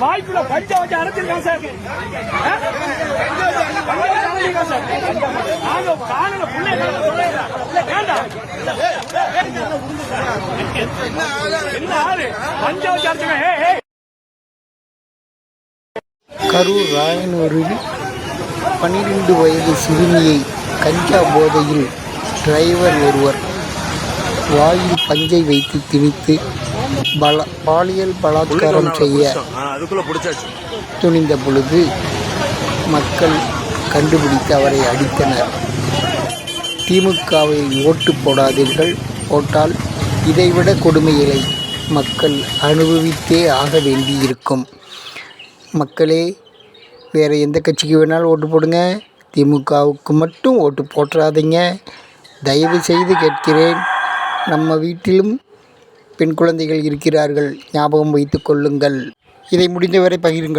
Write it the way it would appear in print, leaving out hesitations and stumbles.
வாய்ப்புல பஞ்ச வச்சு அரைச்சிருக்கான் சார். நாங்க காணல பிள்ளை வேண்டாம் என்ன ஆளு பஞ்ச வச்சு அரைச்சிருக்கேன். கரூர் ராயனூரில் 12 வயது சிறுமியை கஞ்சா போதையில் டிரைவர் ஒருவர் வாயில் பஞ்சை வைத்து திணித்து பாலியல் பலாத்காரம் செய்ய துணிந்த பொழுது மக்கள் கண்டுபிடித்து அவரை அடித்தனர். திமுகவை ஓட்டு போடாதீர்கள், போட்டால் இதைவிட கொடுமைகளை மக்கள் அனுபவித்தே ஆக வேண்டியிருக்கும். மக்களே, வேறு எந்த கட்சிக்கு வேணாலும் ஓட்டு போடுங்க, திமுகவுக்கு மட்டும் ஓட்டு போட்டுறாதீங்க. தயவு செய்து கேட்கிறேன். நம்ம வீட்டிலும் பெண் குழந்தைகள் இருக்கிறார்கள், ஞாபகம் வைத்து கொள்ளுங்கள். இதை முடிந்தவரை பகிருங்கள்.